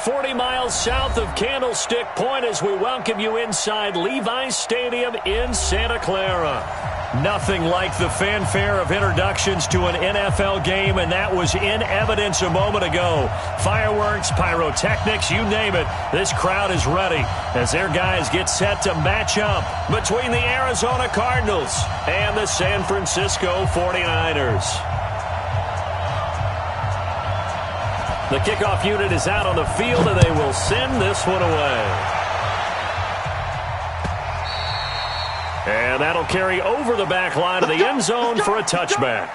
40 miles south of Candlestick Point as we welcome you inside Levi's Stadium in Santa Clara. Nothing like the fanfare of introductions to an NFL game, and that was in evidence a moment ago. Fireworks, pyrotechnics, you name it, this crowd is ready as their guys get set to match up between the Arizona Cardinals and the San Francisco 49ers. The kickoff unit is out on the field, and they will send this one away. And that'll carry over the back line of the end zone for a touchback.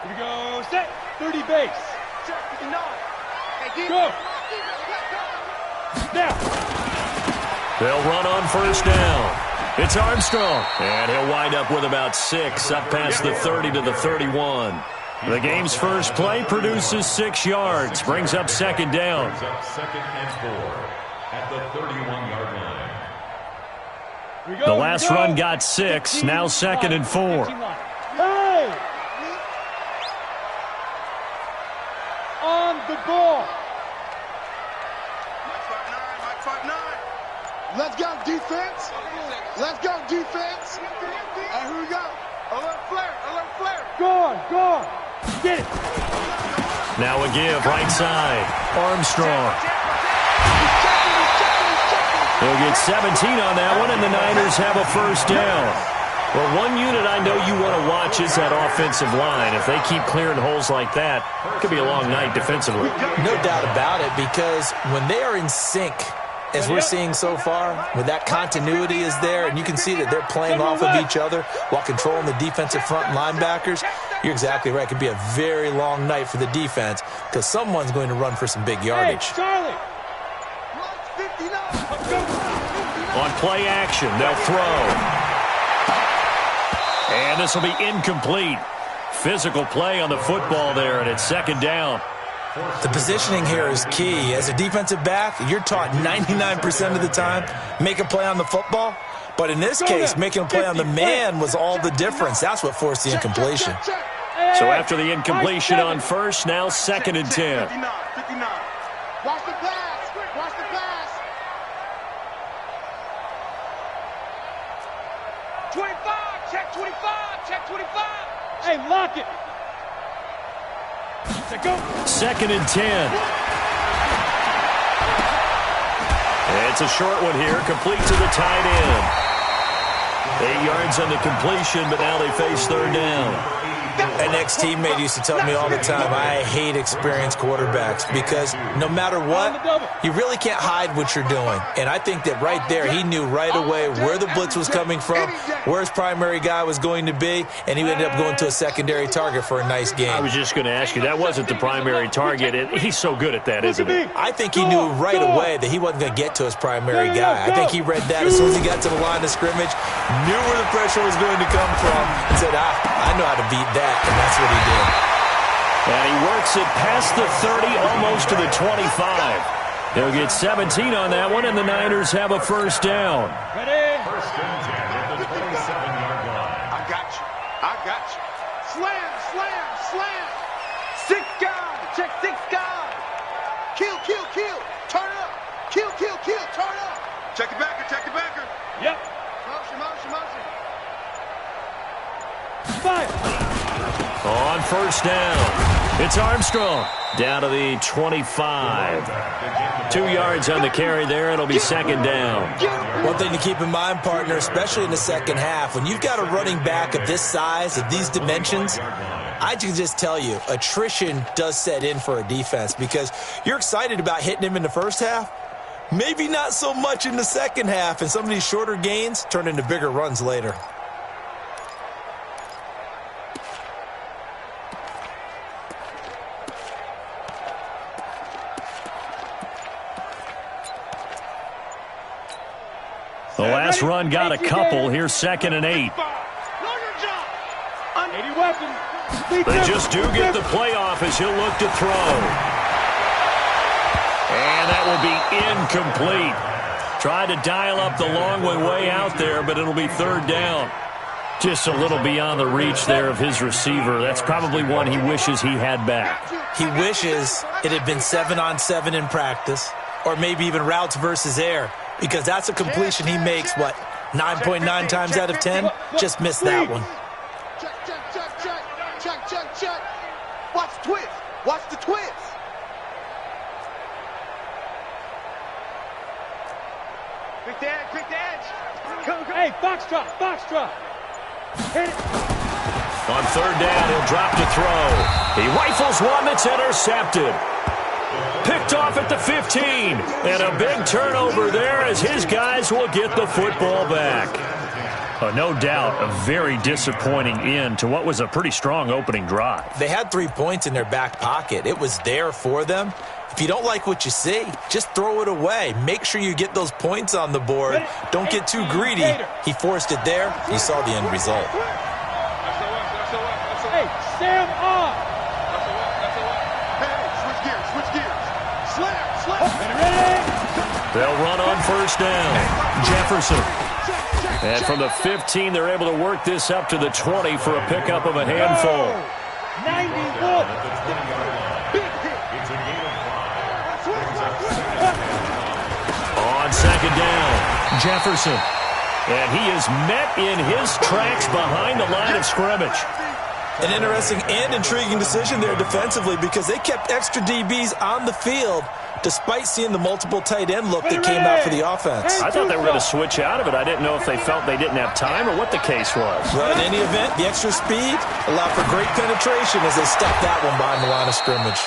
Here we go. Set. 30 base. Check 59. Hey, go. Now. They'll run on first down. It's Armstrong, and he'll wind up with about 6 up past the 30 to the 31. The game's first play produces 6 yards, brings up second down. Brings up second and 4 at the 31-yard line. The last run got 6, now second and 4. Hey! On the ball. Mike 5-9. Let's go, defense. Let's go, defense. And here we go. Alert flare, alert flare. Go on, go on. Get it. Now a give, right side. Armstrong. He'll get 17 on that one, and the Niners have a first down. Well, one unit I know you want to watch is that offensive line. If they keep clearing holes like that, it could be a long night defensively. No doubt about it, because when they are in sync, as we're seeing so far, when that continuity is there, and you can see that they're playing off of each other while controlling the defensive front linebackers, you're exactly right. It could be a very long night for the defense because someone's going to run for some big yardage. Hey, Charlie. On play action, they'll throw. And this will be incomplete. Physical play on the football there, and it's second down. The positioning here is key. As a defensive back, you're taught 99% of the time, make a play on the football. But in this case, making a play on the man was all the difference. That's what forced the incompletion. So after the incompletion on first, now second and 10. 59. Watch the pass. Watch the pass. 25. Check 25. Check 25. Hey, lock it. Second and 10. It's a short one here, complete to the tight end. 8 yards on the completion, but now they face third down. An ex-teammate used to tell me all the time, I hate experienced quarterbacks because no matter what, you really can't hide what you're doing. And I think that right there, he knew right away where the blitz was coming from, where his primary guy was going to be, and he ended up going to a secondary target for a nice game. I was just going to ask you, that wasn't the primary target. He's so good at that, isn't he? I think he knew right away that he wasn't going to get to his primary guy. I think he read that as soon as he got to the line of scrimmage, knew where the pressure was going to come from, and said, I know how to beat that. And that's what he did. And he works it past the 30, almost to the 25. He'll get 17 on that one, and the Niners have a first down. Ready? First and 10 at the 27-yard line. I got you. Slam. 6 guys. Check 6 guys. Kill. Turn up. Kill. Turn up. Check the backer. Yep. Motion. Fire. On first down, it's Armstrong down to the 25. 2 yards on the carry there. It'll be second down. One thing to keep in mind, partner, especially in the second half, when you've got a running back of this size, of these dimensions, I can just tell you, attrition does set in for a defense because you're excited about hitting him in the first half. Maybe not so much in the second half, and some of these shorter gains turn into bigger runs later. The last run got a couple. Here's second and 8. They just do get the playoff as he'll look to throw. And that will be incomplete. Tried to dial up the long one way out there, but it'll be third down. Just a little beyond the reach there of his receiver. That's probably one he wishes he had back. He wishes it had been 7-on-7 in practice, or maybe even routes versus air, because that's a completion he makes, 9.9 times out of 10? Just missed that one. Check. Watch the twist. Watch the twist. Quick the edge. Hey, box drop. Hit it. On third down, he'll drop to throw. He rifles one that's intercepted. Picked off at the 15. And a big turnover there as his guys will get the football back. No doubt a very disappointing end to what was a pretty strong opening drive. They had 3 points in their back pocket. It was there for them. If you don't like what you see, just throw it away. Make sure you get those points on the board. Don't get too greedy. He forced it there. You saw the end result. Hey, Sam off. Hey, switch gears. Slam. Ready? They'll run on first down. Jefferson. And from the 15, they're able to work this up to the 20 for a pickup of a handful. 91. On second down, Jefferson. And he is met in his tracks behind the line of scrimmage. An interesting and intriguing decision there defensively because they kept extra DBs on the field despite seeing the multiple tight end look that came out for the offense. I thought they were going to switch out of it. I didn't know if they felt they didn't have time or what the case was. Well, in any event, the extra speed allowed for great penetration as they stuck that one behind the line of scrimmage.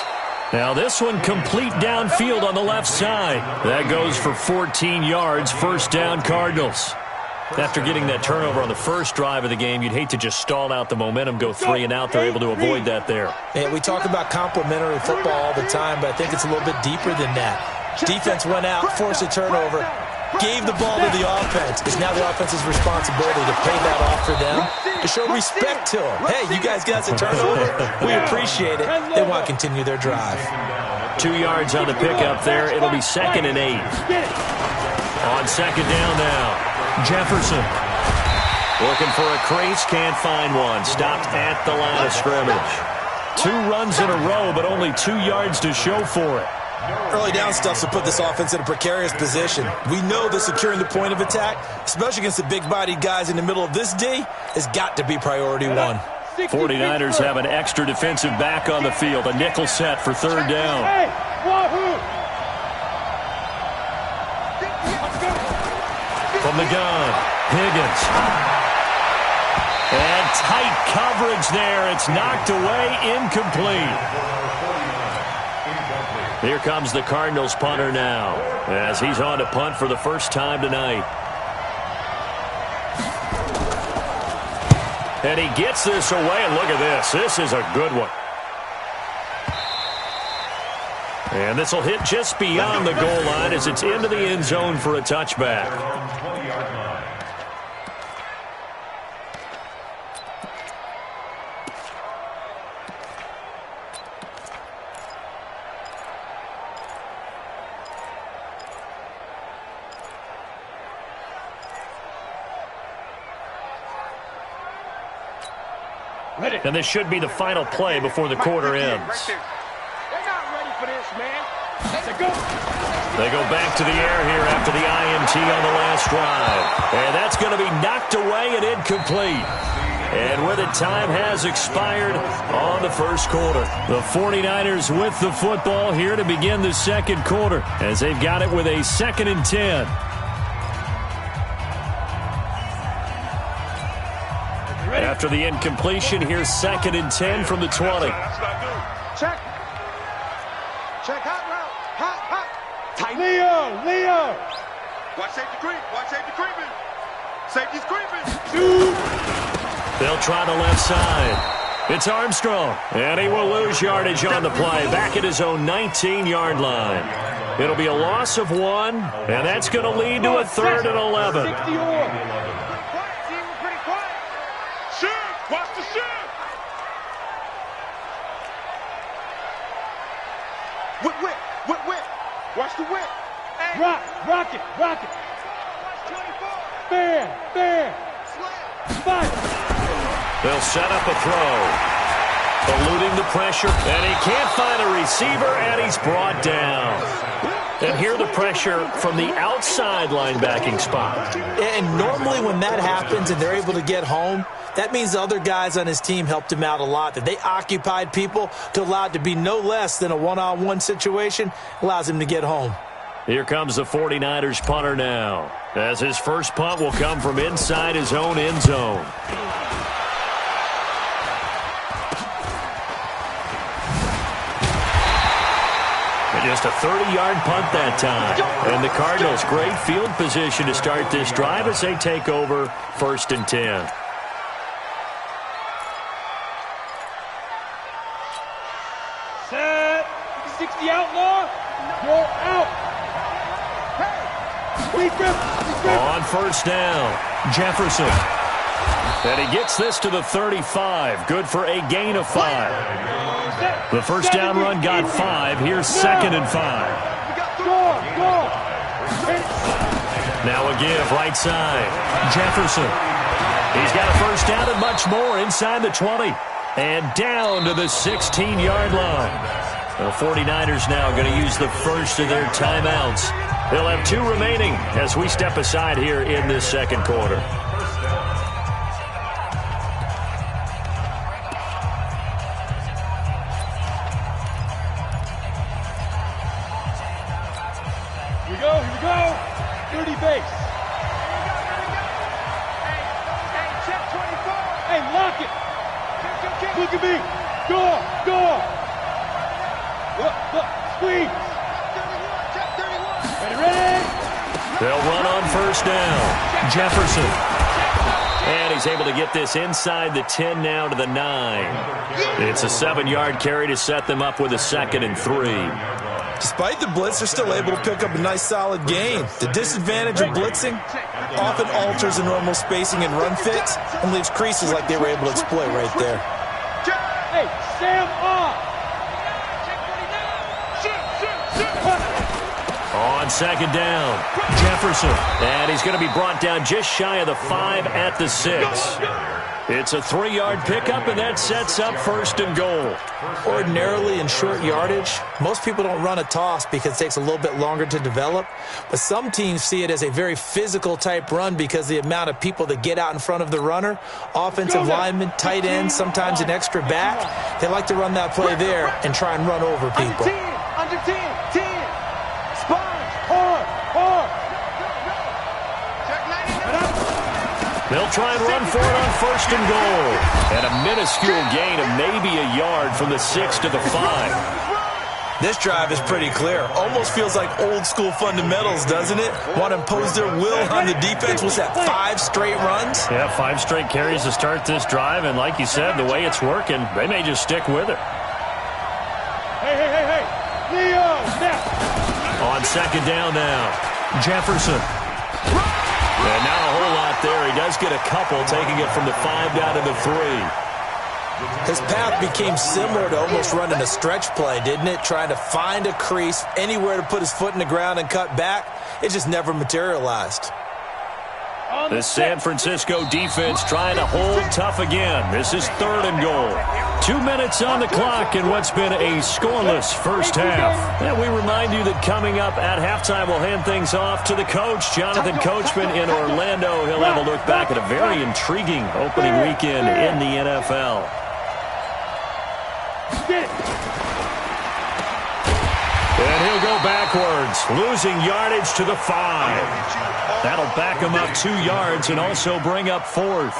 Now this one complete downfield on the left side. That goes for 14 yards, first down Cardinals. After getting that turnover on the first drive of the game, you'd hate to just stall out the momentum, go 3 and out. They're able to avoid that there. And we talk about complementary football all the time, but I think it's a little bit deeper than that. Defense went out, forced a turnover, gave the ball to the offense. It's now the offense's responsibility to pay that off for them, to show respect to them. Hey, you guys got us a turnover. We appreciate it. They want to continue their drive. 2 yards on the pickup there. It'll be 2nd and 8. On second down now. Jefferson looking for a crease, can't find one. Stopped at the line of scrimmage. 2 runs in a row, but only 2 yards to show for it. Early down stuff to put this offense in a precarious position. We know that securing the point of attack, especially against the big-bodied guys in the middle of this D, has got to be priority one. 49ers have an extra defensive back on the field. A nickel set for third down. Hey, wahoo! From the gun, Higgins. And tight coverage there. It's knocked away, incomplete. Here comes the Cardinals punter now as he's on to punt for the first time tonight. And he gets this away, and look at this. This is a good one. And this will hit just beyond the goal line as it's into the end zone for a touchback. And this should be the final play before the quarter ends. They're not ready for this, man. Let's go. They go back to the air here after the INT on the last drive. And that's going to be knocked away and incomplete. And with it, time has expired on the first quarter. The 49ers with the football here to begin the second quarter as they've got it with a 2nd and 10. After the incompletion, here's 2nd and 10 from the 20. Check. Hot route. Hot. Tight. Leo. Watch safety creep. Safety's creeping. They'll try the left side. It's Armstrong, and he will lose yardage on the play, back at his own 19-yard line. It'll be a loss of 1, and that's going to lead to a 3rd and 11. Watch the shoot. Whip. Watch the whip. Rock it. Fair. Fight. They'll set up a throw. Eluding the pressure, and he can't find a receiver, and he's brought down. And here the pressure from the outside linebacking spot. And normally when that happens and they're able to get home, that means the other guys on his team helped him out a lot. That they occupied people to allow it to be no less than a one-on-one situation, allows him to get home. Here comes the 49ers punter now, as his first punt will come from inside his own end zone. Just a 30-yard punt that time. And the Cardinals, great field position to start this drive as they take over 1st and 10. Set. 60 outlaw. You're out. On 1st down, Jefferson. And he gets this to the 35. Good for a gain of 5. The first down run got 5. Here's 2nd and 5. Now a give right side. Jefferson. He's got a first down and much more inside the 20. And down to the 16-yard line. The 49ers now going to use the first of their timeouts. They'll have 2 remaining as we step aside here in this second quarter. Here we go. 30 base. Hey, check 24. Hey, lock it. Look at me. Go. Look, squeeze. Check 31. Ready. They'll run on 1st down. Jefferson. And he's able to get this inside the 10 now to the 9. It's a 7-yard carry to set them up with a 2nd and 3. Despite the blitz, they're still able to pick up a nice, solid gain. The disadvantage of blitzing often alters the normal spacing and run fits and leaves creases like they were able to exploit right there. Hey, Sam off. On 2nd down, Jefferson. And he's going to be brought down just shy of the 5 at the 6. It's a 3-yard pickup, and that sets up 1st and goal. Ordinarily in short yardage, most people don't run a toss because it takes a little bit longer to develop. But some teams see it as a very physical type run because the amount of people that get out in front of the runner, offensive linemen, tight ends, sometimes an extra back, they like to run that play there and try and run over people. Under 10. Sponge. Hard. They'll try and run for it on 1st and goal. And a minuscule gain of maybe a yard from the 6 to the 5. This drive is pretty clear. Almost feels like old school fundamentals, doesn't it? Want to impose their will on the defense. Was that 5 straight runs? Yeah, 5 straight carries to start this drive. And like you said, the way it's working, they may just stick with it. Hey. Leo, snap. On 2nd down now, Jefferson. And not a whole lot there. He does get a couple, taking it from the 5 down to the 3. His path became similar to almost running a stretch play, didn't it? Trying to find a crease, anywhere to put his foot in the ground and cut back. It just never materialized. The San Francisco defense trying to hold tough again. This is 3rd and goal. 2 minutes on the clock in what's been a scoreless first half. And we remind you that coming up at halftime, we'll hand things off to the coach, Jonathan Coachman in Orlando. He'll have a look back at a very intriguing opening weekend in the NFL. And he'll go backwards, losing yardage to the 5. That'll back him up 2 yards and also bring up 4th.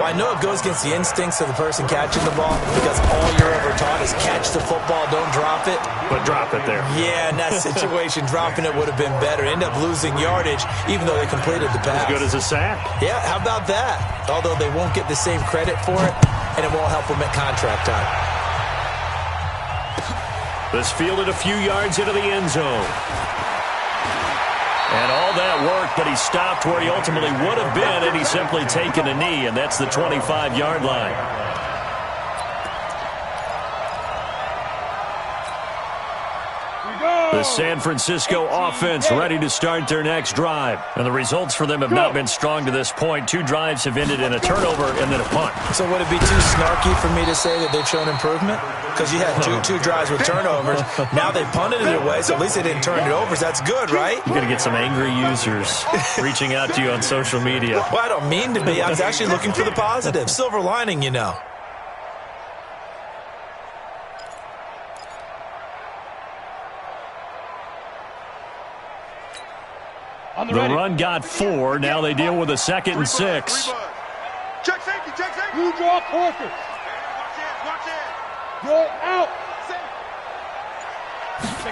Well, I know it goes against the instincts of the person catching the ball because all you're ever taught is catch the football, don't drop it. But drop it there. Yeah, in that situation, dropping it would have been better. End up losing yardage even though they completed the pass. As good as a sack. Yeah, how about that? Although they won't get the same credit for it, and it won't help them at contract time. This fielded a few yards into the end zone. And all that work, but he stopped where he ultimately would have been had he simply taken a knee, and that's the 25-yard line. Here we go. The San Francisco offense ready to start their next drive. And the results for them have not been strong to this point. 2 drives have ended in a turnover and then a punt. So would it be too snarky for me to say that they've shown improvement? Because you had two drives with turnovers. Now they punted it away, so at least they didn't turn it over. So that's good, right? You're going to get some angry users reaching out to you on social media. Well, I don't mean to be. I was actually looking for the positive. Silver lining, you know. The run got 4. Now they deal with a 2nd and 6. Check safety, check safety. You draw Porter. Watch it. You're out.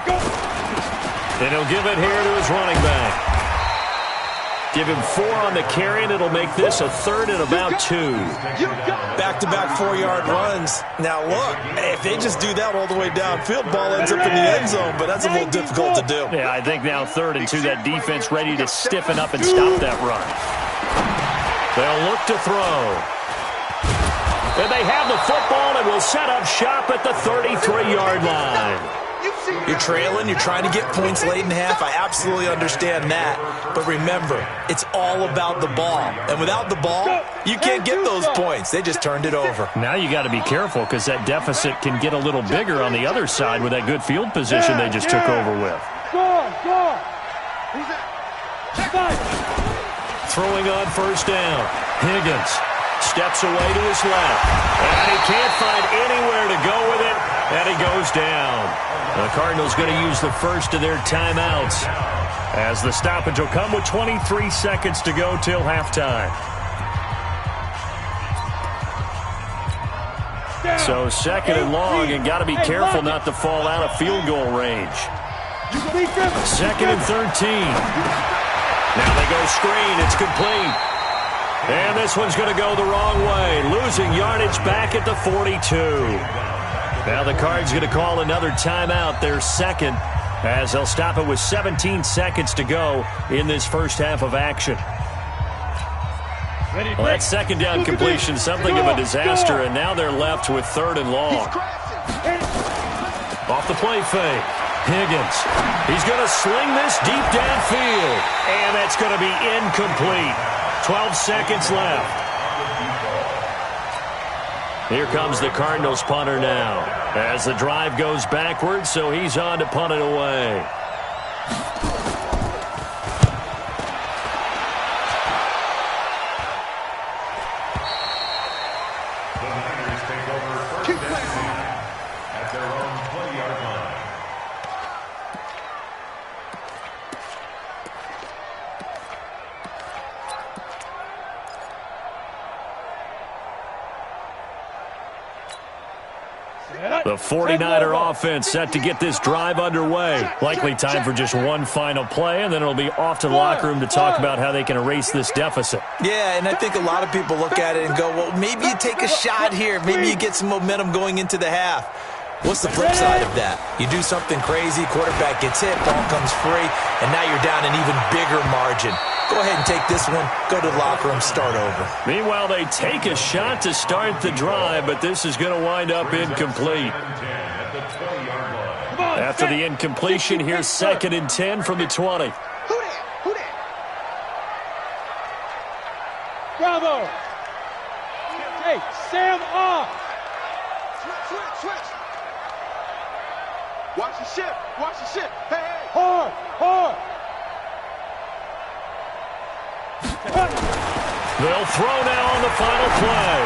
Go. And he'll give it here to his running back. Give him 4 on the carry, and it'll make this a 3rd and about 2. Back-to-back 4-yard runs. Now, look, if they just do that all the way downfield, ball ends up in the end zone, but that's a little difficult to do. Yeah, I think now 3rd and 2, that defense ready to stiffen up and stop that run. They'll look to throw. And they have the football and will set up shop at the 33-yard line. You're trailing, you're trying to get points late in half. I absolutely understand that. But remember, it's all about the ball. And without the ball, you can't get those points. They just turned it over. Now you got to be careful because that deficit can get a little bigger on the other side with that good field position they just took over with. Score. Who's that? Throwing on 1st down. Higgins steps away to his left. And he can't find anywhere to go with it. And he goes down. The Cardinals going to use the first of their timeouts as the stoppage will come with 23 seconds to go till halftime. So 2nd and long, and got to be careful not to fall out of field goal range. 2nd and 13. Now they go screen. It's complete. And this one's going to go the wrong way. Losing yardage back at the 42. Now the Cards going to call another timeout, their 2nd, as they'll stop it with 17 seconds to go in this first half of action. Well, that 2nd down completion, something of a disaster, and now they're left with 3rd and long. Off the play fake. Higgins. He's going to sling this deep downfield, and that's going to be incomplete. 12 seconds left. Here comes the Cardinals punter now as the drive goes backwards, so he's on to punt it away. The Niners take over 1st and 10 at their own 20-yard line. The 49er offense set to get this drive underway. Likely time for just one final play, and then it'll be off to the locker room to talk about how they can erase this deficit. Yeah, and I think a lot of people look at it and go, well, maybe you take a shot here. Maybe you get some momentum going into the half. What's the flip side of that? You do something crazy, quarterback gets hit, ball comes free, and now you're down an even bigger margin. Go ahead and take this one, go to the locker room, start over. Meanwhile, they take a shot to start the drive, but this is going to wind up incomplete. After the incompletion, here's 2nd and 10 from the 20. Who that? Bravo. Hey, Sam off. Switch. Watch the ship. Hey. Hard. They'll throw now on the final play.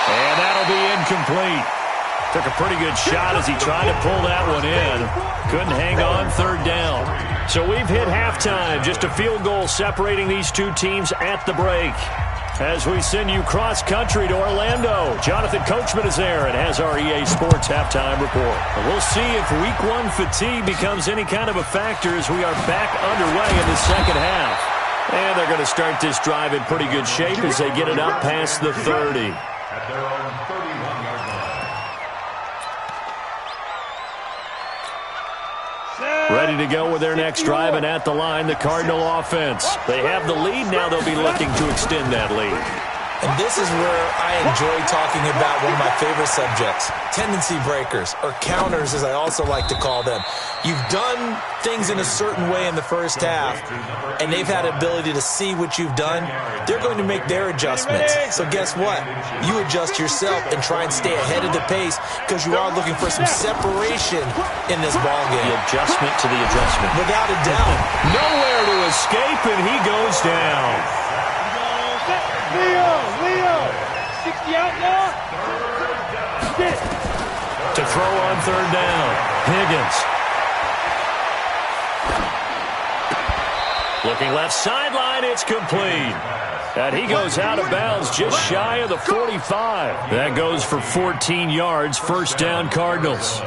And that'll be incomplete. Took a pretty good shot as he tried to pull that one in. Couldn't hang on 3rd down. So we've hit halftime. Just a field goal separating these two teams at the break. As we send you cross-country to Orlando, Jonathan Coachman is there and has our EA Sports halftime report. We'll see if Week 1 fatigue becomes any kind of a factor as we are back underway in the 2nd half. And they're going to start this drive in pretty good shape as they get it up past the 30. At their own 31-yard line. Ready to go with their next drive, and at the line, the Cardinal offense. They have the lead. Now they'll be looking to extend that lead. And this is where I enjoy talking about one of my favorite subjects, tendency breakers, or counters as I also like to call them. You've done things in a certain way in the first half, and they've had the ability to see what you've done. They're going to make their adjustments. So guess what? You adjust yourself and try and stay ahead of the pace because you are looking for some separation in this ballgame. The adjustment to the adjustment. Without a doubt. Nowhere to escape, and he goes down. Leo, 60 out now. To throw on third down, Higgins. Looking left sideline, it's complete. And he goes out of bounds just shy of the 45. That goes for 14 yards, first down Cardinals.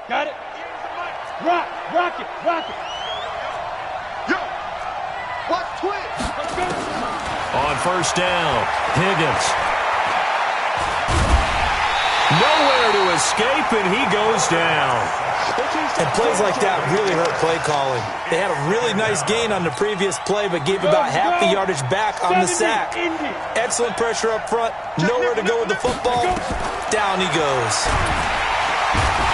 Got it. Rock it. Yo, watch twitch. Let's go. On first down, Higgins. Nowhere to escape, and he goes down. And plays like that really hurt play calling. They had a really nice gain on the previous play, but gave about half the yardage back on the sack. Excellent pressure up front. Nowhere to go with the football. Down he goes.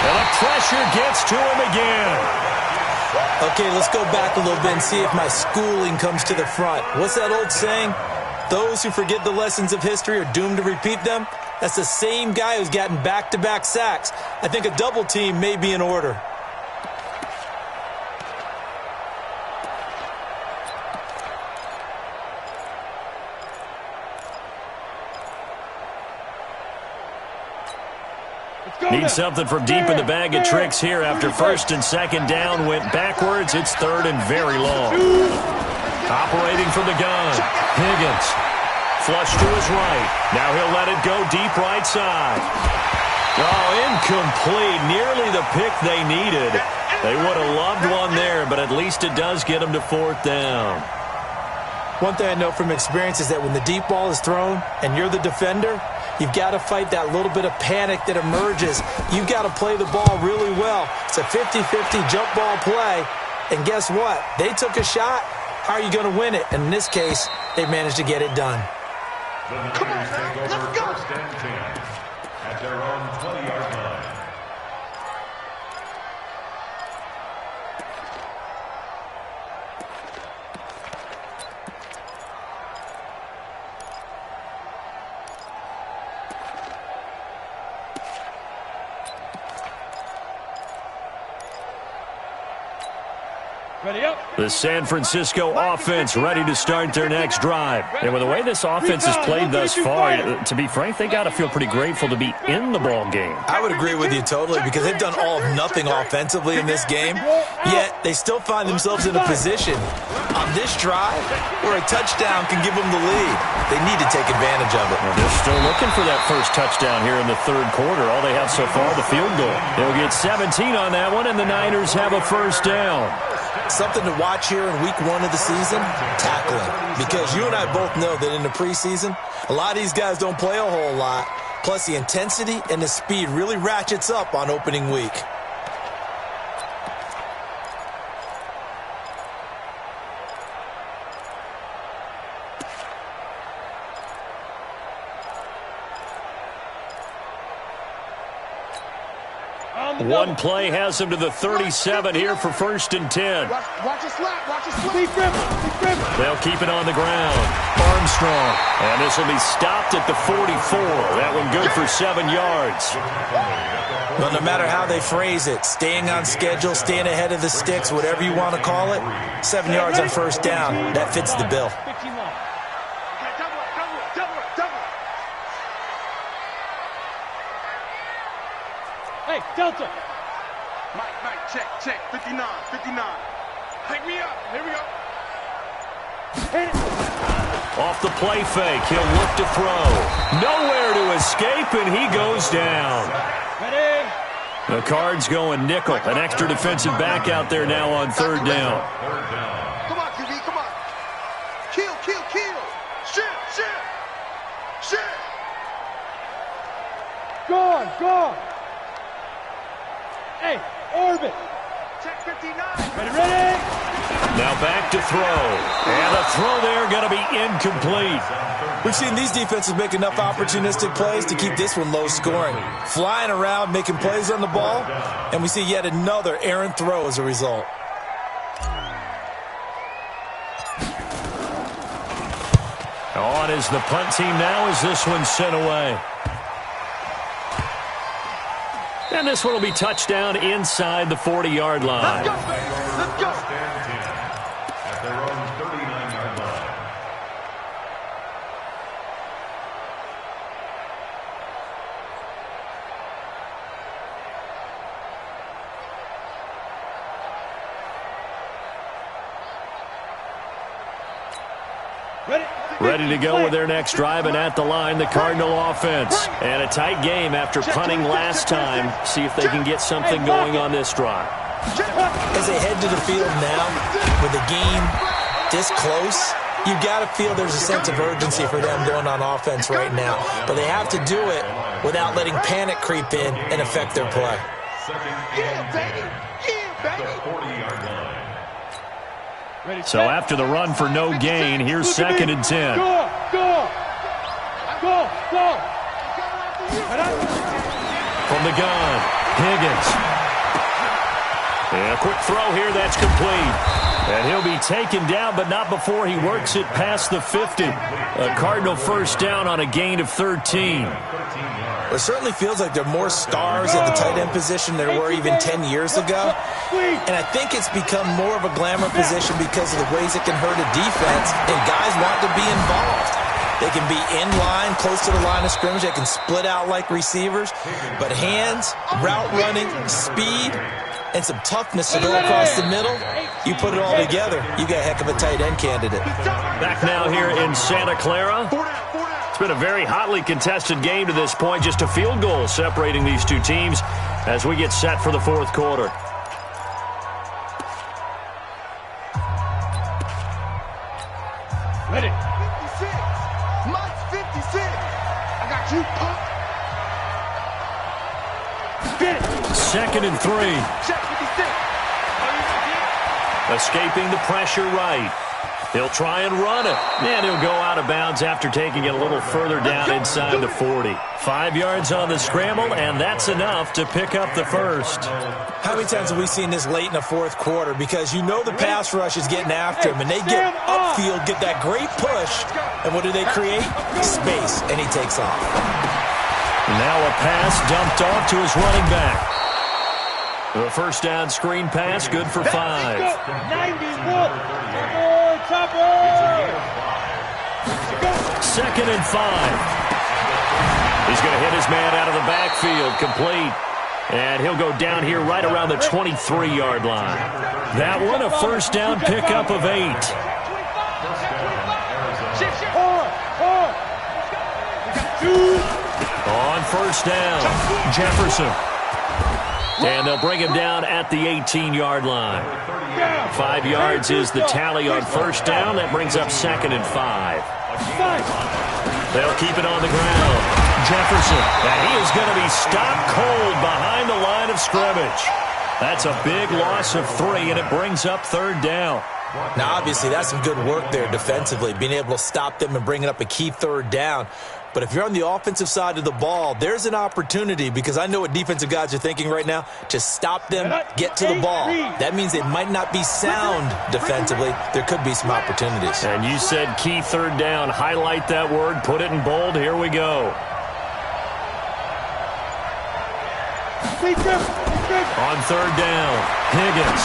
And the pressure gets to him again. Okay, let's go back a little bit and see if my schooling comes to the front. What's that old saying? Those who forget the lessons of history are doomed to repeat them. That's the same guy who's gotten back-to-back sacks. I think a double team may be in order. Need something from deep in the bag of tricks here after first and second down went backwards. It's third and very long. Operating from the gun, Higgins. Flush to his right. Now he'll let it go deep right side. Oh, incomplete. Nearly the pick they needed. They would have loved one there, but at least it does get them to fourth down. One thing I know from experience is that when the deep ball is thrown and you're the defender, you've got to fight that little bit of panic that emerges. You've got to play the ball really well. It's a 50-50 jump ball play. And guess what? They took a shot. How are you going to win it? And in this case, they managed to get it done. Come on, man. Let's go. First and 10 at their own 20-yard line. Ready up. The San Francisco offense ready to start their next drive. And with the way this offense has played thus far, to be frank, they got to feel pretty grateful to be in the ball game. I would agree with you totally because they've done all of nothing offensively in this game, yet they still find themselves in a position on this drive where a touchdown can give them the lead. They need to take advantage of it. They're still looking for that first touchdown here in the third quarter. All they have so far, the field goal. They'll get 17 on that one, and the Niners have a first down. Something to watch here in week 1 of the season, tackling. Because you and I both know that in the preseason, a lot of these guys don't play a whole lot. Plus, the intensity and the speed really ratchets up on opening week. One play has him to the 37 here for first and 10. Watch it slap. Watch it slap. They'll keep it on the ground. Armstrong. And this will be stopped at the 44. That one good for 7 yards. But no matter how they phrase it, staying on schedule, staying ahead of the sticks, whatever you want to call it, 7 yards on first down, that fits the bill. Hey, Delta. Mike, check. 59. Pick me up. Here we go. Hit it. Off the play fake, he'll look to throw. Nowhere to escape, and he goes down. Ready. The Cards going nickel. An extra defensive back out there now on third down. Come on, QB, come on. Kill. Shit. Go. Hey, orbit. Check 59. Ready? Now back to throw. And the throw there going to be incomplete. We've seen these defenses make enough opportunistic plays to keep this one low scoring. Flying around, making plays on the ball, and we see yet another errant throw as a result. On is the punt team now as this one's sent away. And this one will be touchdown inside the 40-yard line. Let's go. At their own 39-yard line. Ready to go with their next drive, and at the line, the Cardinal offense. And a tight game after punting last time. See if they can get something going on this drive. As they head to the field now, with the game this close, you've got to feel there's a sense of urgency for them going on offense right now. But they have to do it without letting panic creep in and affect their play. Yeah, baby. At the 40-yard line. So after the run for no gain, here's 2nd and 10. Go. From the gun, Higgins. And a quick throw here, that's complete. And he'll be taken down, but not before he works it past the 50. A Cardinal first down on a gain of 13. It certainly feels like there are more stars at the tight end position than there were even 10 years ago. And I think it's become more of a glamour position because of the ways it can hurt a defense, and guys want to be involved. They can be in line, close to the line of scrimmage. They can split out like receivers. But hands, route running, speed, and some toughness to go across the middle, you put it all together, you got a heck of a tight end candidate. Back now here in Santa Clara. It's been a very hotly contested game to this point. Just a field goal separating these two teams as we get set for the fourth quarter. Ready. 56. Mike's 56. I got you, punk. Get it. 2nd and 3. Check 56. Escaping the pressure right. He'll try and run it. And he'll go out of bounds after taking it a little further down inside the 40. 5 yards on the scramble, and that's enough to pick up the first. How many times have we seen this late in the fourth quarter? Because you know the pass rush is getting after him, and they get upfield, get that great push, and what do they create? Space, and he takes off. Now a pass dumped off to his running back. The first down screen pass, good for 5. 91. Chopper. 2nd and 5. He's going to hit his man out of the backfield, complete. And he'll go down here right around the 23-yard line. That one a first down pickup of 8. On first down, Jefferson. And they'll bring him down at the 18-yard line. 5 yards is the tally on first down. That brings up 2nd and 5. They'll keep it on the ground. Jefferson, and he is going to be stopped cold behind the line of scrimmage. That's a big loss of 3, and it brings up 3rd down. Now, obviously, that's some good work there defensively, being able to stop them and bringing up a key 3rd down. But if you're on the offensive side of the ball, there's an opportunity, because I know what defensive guys are thinking right now, to stop them, get to the ball. That means they might not be sound defensively. There could be some opportunities. And you said key 3rd down. Highlight that word. Put it in bold. Here we go. On 3rd down, Higgins.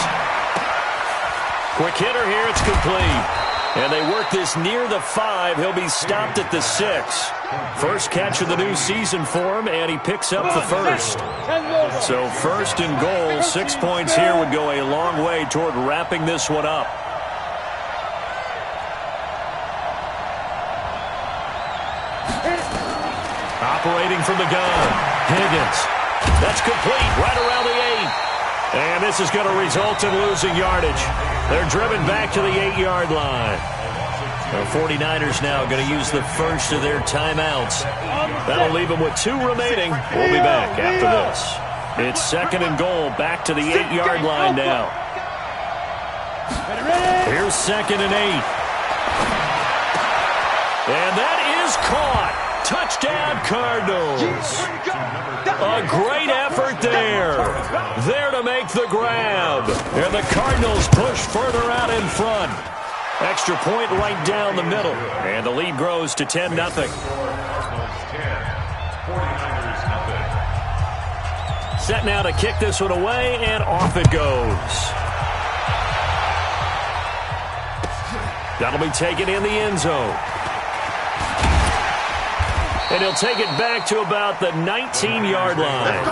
Quick hitter here. It's complete. And they work this near the 5. He'll be stopped at the 6. First catch of the new season for him, and he picks up the first. So 1st and goal, 6 points here would go a long way toward wrapping this one up. Operating from the gun, Higgins. That's complete, right around the 8. And this is going to result in losing yardage. They're driven back to the 8-yard line. The 49ers now going to use the first of their timeouts. That'll leave them with 2 remaining. We'll be back after this. It's 2nd and goal, back to the 8-yard line now. Here's 2nd and 8. And that is caught. Touchdown, Cardinals. A great effort there. There to make the grab. And the Cardinals push further out in front. Extra point right down the middle. And the lead grows to 10-0. Set now to kick this one away, and off it goes. That'll be taken in the end zone. And he'll take it back to about the 19-yard line.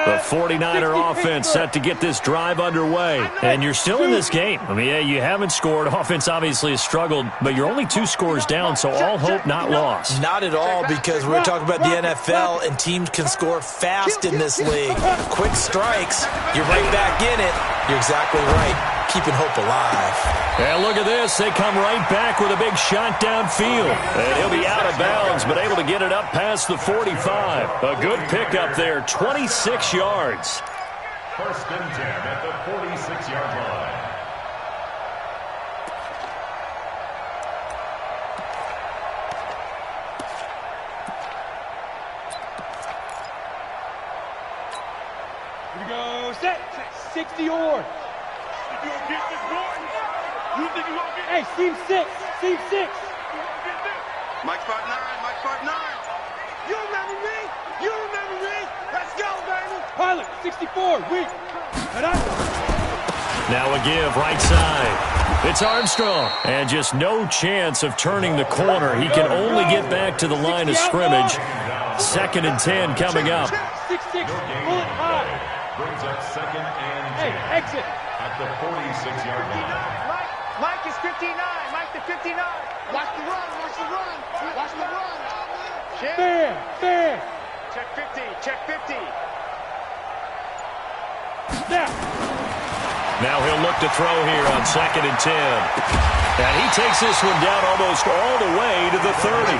The 49er offense set to get this drive underway. And you're still in this game. I mean, yeah, you haven't scored. Offense obviously has struggled, but you're only 2 scores down, so all hope not lost. Not at all, because we're talking about the NFL, and teams can score fast in this league. Quick strikes, you're right back in it. You're exactly right. Keeping hope alive. And look at this. They come right back with a big shot downfield. And he'll be out of bounds, but able to get it up past the 45. A good pickup there, 26 yards. 1st and 10 at the 46-yard line. Here we go. Set. 60 yards. You gonna get this going? You think you gonna get? Hey, seam 6. Seam 6. Mike 5'9", Mike 5'9". You remember me? You remember me? Let's go, baby. Pilot, 64, weak. Now a give, right side. It's Armstrong. And just no chance of turning the corner. He can only get back to the line of scrimmage. 2nd and 10 coming up. 6-6, bullet high. Brings up 2nd and 10. Hey, exit. At the 46-yard line. Mike is 59. Mike the 59. Watch the run. Watch the run. Watch the run. Fair. Check 50. Check 50. Now he'll look to throw here on 2nd and 10. And he takes this one down almost all the way to the 30.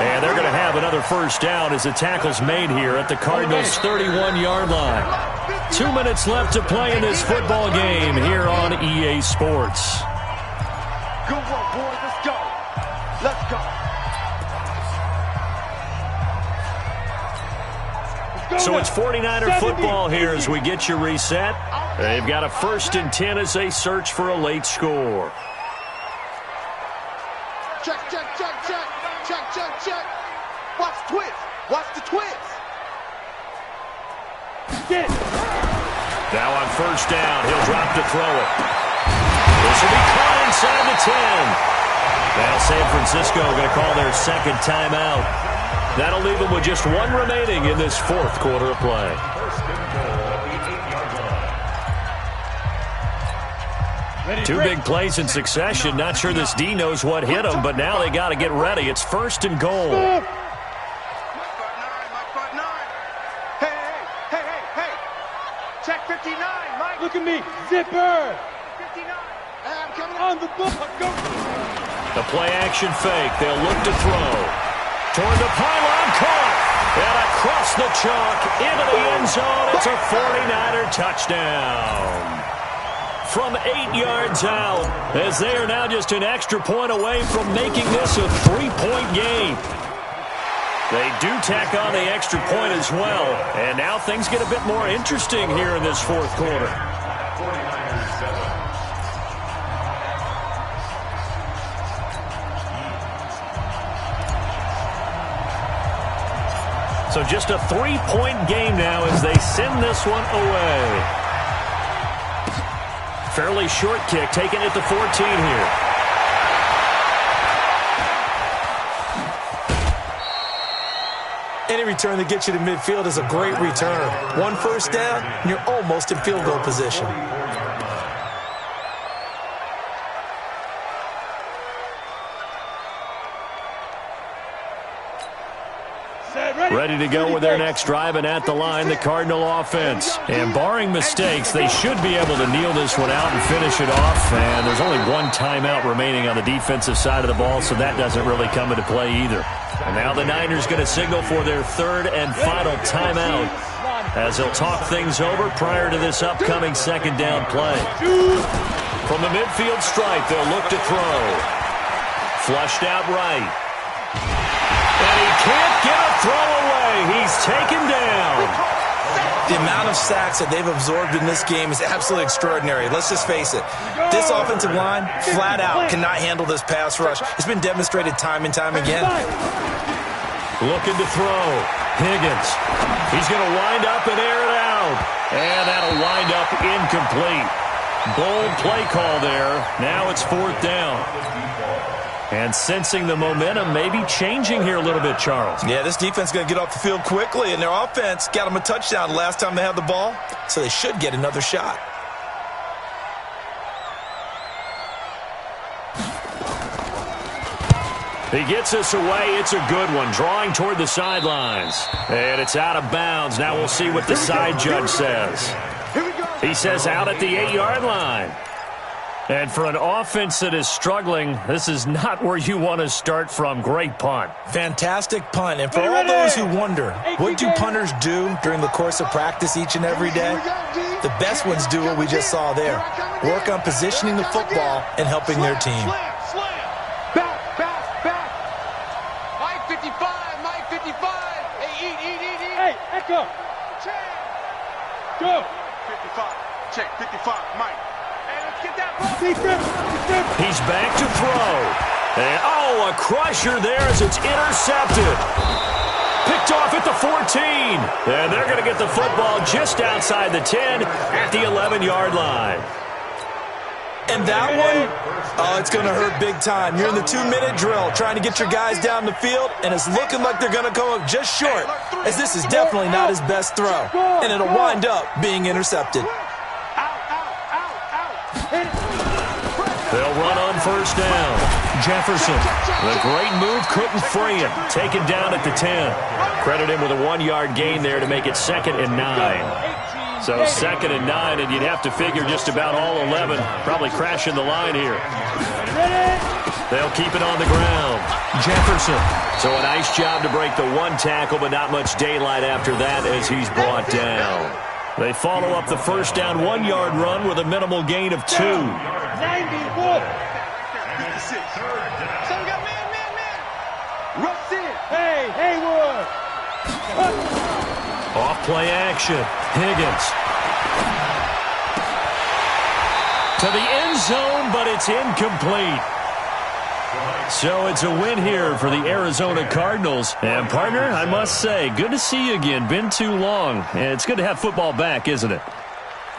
And they're going to have another first down as the tackle's made here at the Cardinals' 31-yard line. 2 minutes left to play in this football game here on EA Sports. Good work, boys. Let's go. Let's go. So it's 49er football here as we get you reset. They've got a 1st and 10 as they search for a late score. Check. Watch the twist. Watch the twist. Get it. Now on 1st down, he'll drop to throw it. This will be caught inside the 10. Now San Francisco going to call their 2nd timeout. That'll leave them with just 1 remaining in this 4th quarter of play. 1st and goal at the 8-yard line. 2 big plays in succession. Not sure this D knows what hit him, but now they got to get ready. It's 1st and goal. Mike 5'9". Hey. Check 59, Mike. Look at me. Zipper. 59. Hey, I'm coming On the ball. Go. The play action fake. They'll look to throw. Toward the pylon, caught. And across the chalk into the end zone. It's a 49er touchdown. From 8 yards out, as they are now just an extra point away from making this a 3-point game. They do tack on the extra point as well, and now things get a bit more interesting here in this 4th quarter. 49ers 7. So just a 3-point game now as they send this one away. Fairly short kick, taken at the 14 here. Any return that gets you to midfield is a great return. 1 first down, and you're almost in field goal position. Ready to go with their next drive, and at the line, the Cardinal offense. And barring mistakes, they should be able to kneel this one out and finish it off. And there's only one timeout remaining on the defensive side of the ball, so that doesn't really come into play either. And now the Niners going to signal for their third and final timeout as they'll talk things over prior to this upcoming second down play. From the midfield stripe, they'll look to throw. Flushed out right. And he can't get a throw away. He's taken down. The amount of sacks that they've absorbed in this game is absolutely extraordinary. Let's just face it. This offensive line, flat out, cannot handle this pass rush. It's been demonstrated time and time again. Looking to throw. Higgins. He's going to wind up and air it out. And that'll wind up incomplete. Bold play call there. Now it's fourth down. And sensing the momentum maybe changing here a little bit, Charles. Yeah, this defense is going to get off the field quickly, and their offense got them a touchdown last time they had the ball, so they should get another shot. He gets us away. It's a good one. Drawing toward the sidelines. And it's out of bounds. Now we'll see what the side judge says. He says out at the 8-yard line. And for an offense that is struggling, this is not where you want to start from. Great punt. Fantastic punt. And for all those who wonder, what do punters do during the course of practice each and every day? The best ones do what we just saw there. Work on positioning the football and helping their team. Mike 55, Mike 55. Hey, eat. Hey, echo. Check. Go. 55. Check, 55, Mike. Get that ball. He's back to throw. And, a crusher there as it's intercepted. Picked off at the 14. And they're going to get the football just outside the 10 at the 11-yard line. And that one, it's going to hurt big time. You're in the 2-minute drill trying to get your guys down the field, and it's looking like they're going to come up just short, as this is definitely not his best throw. And it'll wind up being intercepted. They'll run on first down. Jefferson, the great move, couldn't free him. Taken down at the 10. Credit him with a 1-yard gain there to make it 2nd and 9. So 2nd and 9, and you'd have to figure just about all 11 probably crashing the line here. They'll keep it on the ground. Jefferson. So a nice job to break the one tackle, but not much daylight after that as he's brought down. They follow up the first down 1-yard run with a minimal gain of 2. 94. 56. So we got man. Russ in. Hey, Haywood. Off play action. Higgins. To the end zone, but it's incomplete. So it's a win here for the Arizona Cardinals. And, partner, I must say, good to see you again. Been too long. It's good to have football back, isn't it?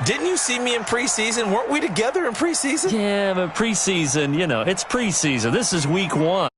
Didn't you see me in preseason? Weren't we together in preseason? Yeah, but preseason, it's preseason. This is week 1.